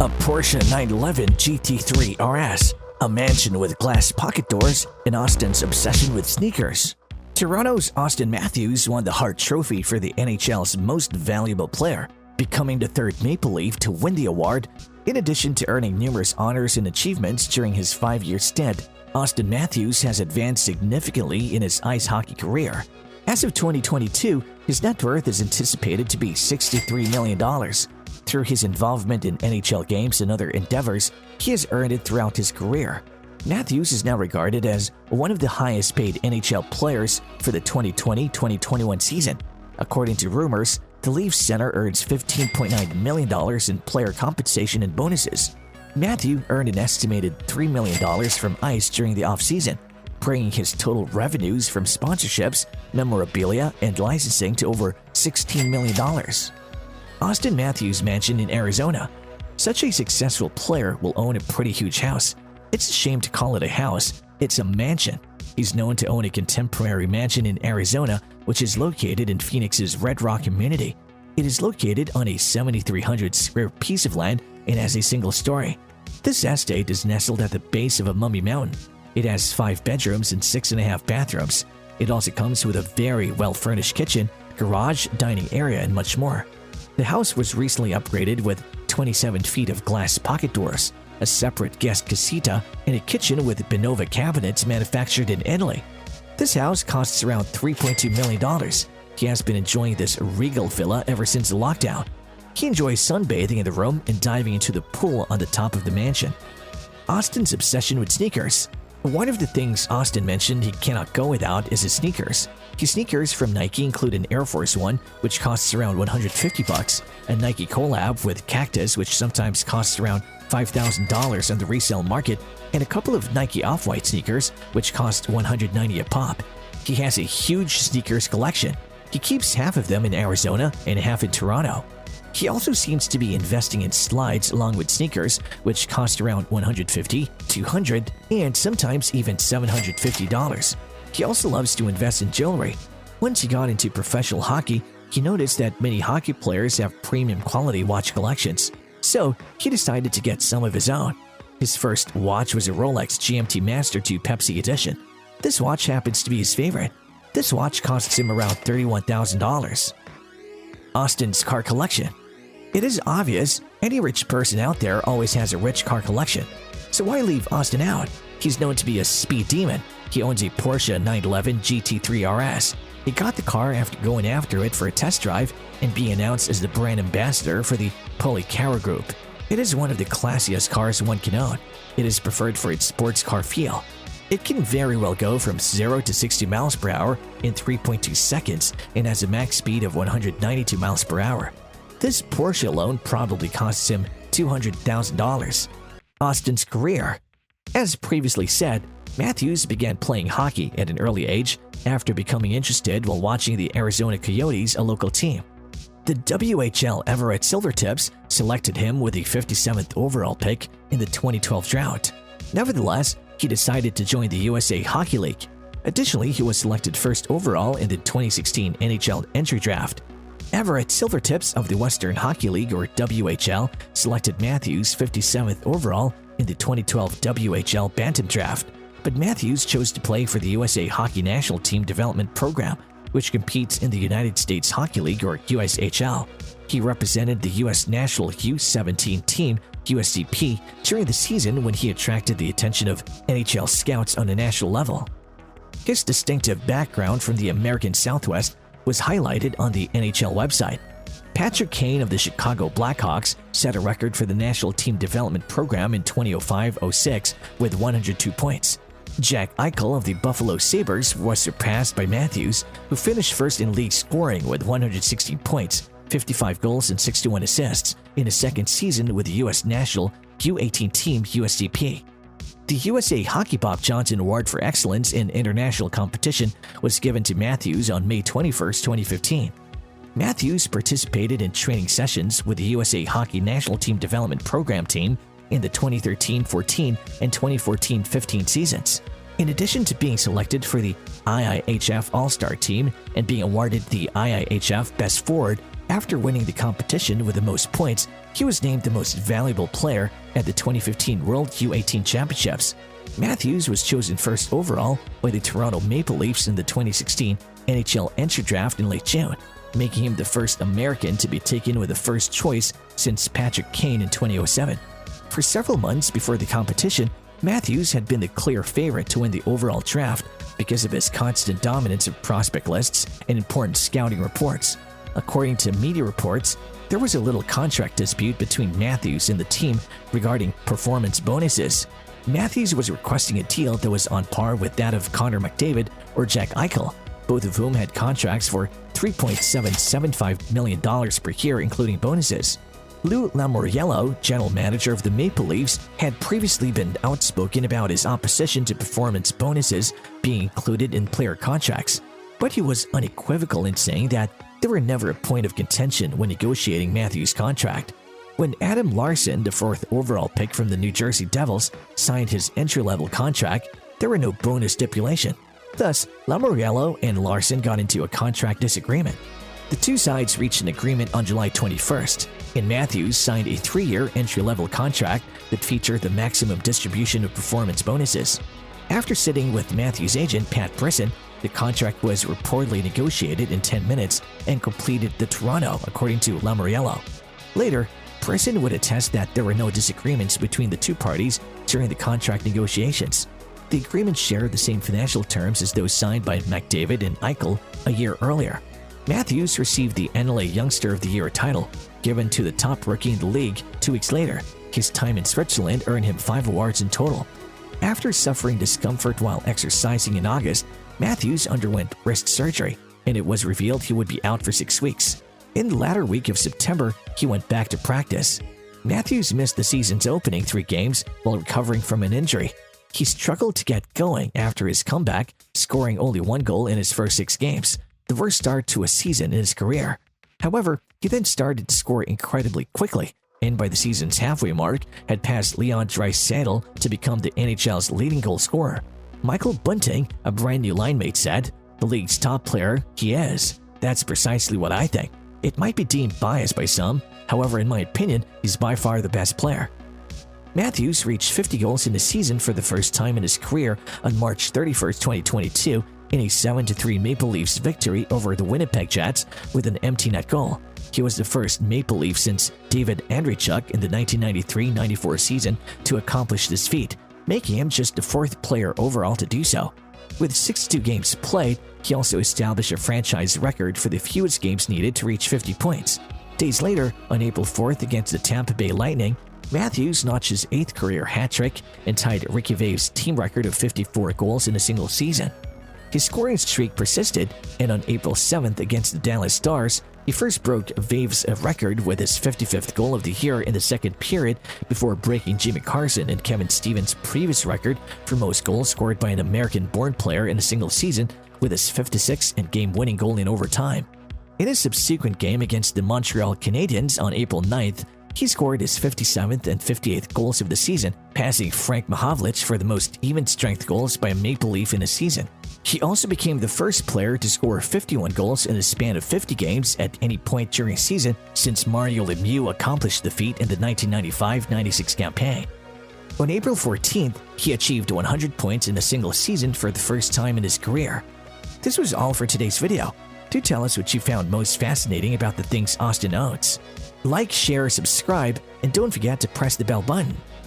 A Porsche 911 GT3 RS, a mansion with glass pocket doors, and Auston's obsession with sneakers. Toronto's Auston Matthews won the Hart Trophy for the NHL's most valuable player, becoming the third Maple Leaf to win the award. In addition to earning numerous honors and achievements during his 5-year stint, Auston Matthews has advanced significantly in his ice hockey career. As of 2022, his net worth is anticipated to be $63 million. Through his involvement in NHL games and other endeavors, he has earned it throughout his career. Matthews is now regarded as one of the highest-paid NHL players for the 2020-2021 season. According to rumors, the Leafs center earns $15.9 million in player compensation and bonuses. Matthew earned an estimated $3 million from ice during the offseason, bringing his total revenues from sponsorships, memorabilia, and licensing to over $16 million. Auston Matthews' mansion in Arizona. Such a successful player will own a pretty huge house. It's a shame to call it a house, it's a mansion. He's known to own a contemporary mansion in Arizona, which is located in Phoenix's Red Rock community. It is located on a 7,300 square piece of land and has a single story. This estate is nestled at the base of a mummy mountain. It has 5 bedrooms and 6.5 bathrooms. It also comes with a very well-furnished kitchen, garage, dining area, and much more. The house was recently upgraded with 27 feet of glass pocket doors, a separate guest casita, and a kitchen with Benova cabinets manufactured in Italy. This house costs around $3.2 million. He has been enjoying this regal villa ever since the lockdown. He enjoys sunbathing in the room and diving into the pool on the top of the mansion. Auston's obsession with sneakers. One of the things Auston mentioned he cannot go without is his sneakers. His sneakers from Nike include an Air Force One, which costs around $150, a Nike collab with Cactus, which sometimes costs around $5,000 on the resale market, and a couple of Nike Off-White sneakers, which cost $190 a pop. He has a huge sneakers collection. He keeps half of them in Arizona and half in Toronto. He also seems to be investing in slides along with sneakers, which cost around $150, $200, and sometimes even $750. He also loves to invest in jewelry. Once he got into professional hockey, he noticed that many hockey players have premium quality watch collections. So he decided to get some of his own. His first watch was a Rolex GMT Master 2 Pepsi Edition. This watch happens to be his favorite. This watch costs him around $31,000. Auston's car collection. It is obvious any rich person out there always has a rich car collection. So why leave Auston out? He's known to be a speed demon. He owns a Porsche 911 GT3 RS. He got the car after going after it for a test drive and being announced as the brand ambassador for the Polycara Group. It is one of the classiest cars one can own. It is preferred for its sports car feel. It can very well go from 0 to 60 miles per hour in 3.2 seconds and has a max speed of 192 miles per hour. This Porsche alone probably costs him $200,000. Auston's career. As previously said, Matthews began playing hockey at an early age after becoming interested while watching the Arizona Coyotes, a local team. The WHL Everett Silvertips selected him with the 57th overall pick in the 2012 draft. Nevertheless, he decided to join the USA Hockey League. Additionally, he was selected first overall in the 2016 NHL entry draft. Everett Silvertips of the Western Hockey League, or WHL, selected Matthews 57th overall in the 2012 WHL Bantam draft. But Matthews chose to play for the USA Hockey National Team Development Program, which competes in the United States Hockey League, or USHL. He represented the U.S. National U-17 team, USCP, during the season when he attracted the attention of NHL scouts on a national level. His distinctive background from the American Southwest was highlighted on the NHL website. Patrick Kane of the Chicago Blackhawks set a record for the National Team Development Program in 2005-06 with 102 points. Jack Eichel of the Buffalo Sabres was surpassed by Matthews, who finished first in league scoring with 116 points, 55 goals, and 61 assists in his second season with the U.S. National U18 team USCP. The USA Hockey Bob Johnson Award for Excellence in International Competition was given to Matthews on May 21, 2015. Matthews participated in training sessions with the USA Hockey National Team Development Program team in the 2013-14 and 2014-15 seasons. In addition to being selected for the IIHF All-Star team and being awarded the IIHF Best Forward, After winning the competition with the most points, he was named the most valuable player at the 2015 World U18 Championships. Matthews was chosen first overall by the Toronto Maple Leafs in the 2016 NHL entry draft in late June, making him the first American to be taken with the first choice since Patrick Kane in 2007. For several months before the competition, Matthews had been the clear favorite to win the overall draft because of his constant dominance of prospect lists and important scouting reports. According to media reports, there was a little contract dispute between Matthews and the team regarding performance bonuses. Matthews was requesting a deal that was on par with that of Connor McDavid or Jack Eichel, both of whom had contracts for $3.775 million per year including bonuses. Lou Lamoriello, general manager of the Maple Leafs, had previously been outspoken about his opposition to performance bonuses being included in player contracts, but he was unequivocal in saying that they were never a point of contention when negotiating Matthews' contract. When Adam Larson, the fourth overall pick from the New Jersey Devils, signed his entry-level contract, there were no bonus stipulation. Thus, Lamoriello and Larson got into a contract disagreement. The two sides reached an agreement on July 21st, and Matthews signed a 3-year entry-level contract that featured the maximum distribution of performance bonuses. After sitting with Matthews' agent, Pat Brisson, the contract was reportedly negotiated in 10 minutes and completed in Toronto, according to Lamoriello. Later, Brisson would attest that there were no disagreements between the two parties during the contract negotiations. The agreement shared the same financial terms as those signed by McDavid and Eichel a year earlier. Matthews received the NLA Youngster of the Year title, given to the top rookie in the league 2 weeks later. His time in Switzerland earned him 5 awards in total. After suffering discomfort while exercising in August, Matthews underwent wrist surgery, and it was revealed he would be out for 6 weeks. In the latter week of September, he went back to practice. Matthews missed the season's opening 3 games while recovering from an injury. He struggled to get going after his comeback, scoring only 1 goal in his first 6 games, the worst start to a season in his career. However, he then started to score incredibly quickly, and by the season's halfway mark, had passed Leon Draisaitl to become the NHL's leading goal scorer. Michael Bunting, a brand new line mate, said, "The league's top player, he is. That's precisely what I think. It might be deemed biased by some, however, in my opinion, he's by far the best player." Matthews reached 50 goals in the season for the first time in his career on March 31st, 2022, in a 7-3 Maple Leafs victory over the Winnipeg Jets with an empty net goal. He was the first Maple Leaf since David Andreychuk in the 1993-94 season to accomplish this feat, making him just the 4th player overall to do so. With 62 games played, he also established a franchise record for the fewest games needed to reach 50 points. Days later, on April 4th against the Tampa Bay Lightning, Matthews notched his 8th career hat trick and tied Ricky Vave's team record of 54 goals in a single season. His scoring streak persisted, and on April 7th against the Dallas Stars, he first broke Vave's record with his 55th goal of the year in the second period before breaking Jimmy Carson and Kevin Stevens' previous record for most goals scored by an American-born player in a single season with his 56th and game-winning goal in overtime. In a subsequent game against the Montreal Canadiens on April 9th, he scored his 57th and 58th goals of the season, passing Frank Mahovlich for the most even-strength goals by a Maple Leaf in a season. He also became the first player to score 51 goals in a span of 50 games at any point during a season since Mario Lemieux accomplished the feat in the 1995-96 campaign. On April 14th, he achieved 100 points in a single season for the first time in his career. This was all for today's video. Do tell us what you found most fascinating about the things Auston owns. Like, share, subscribe, and don't forget to press the bell button.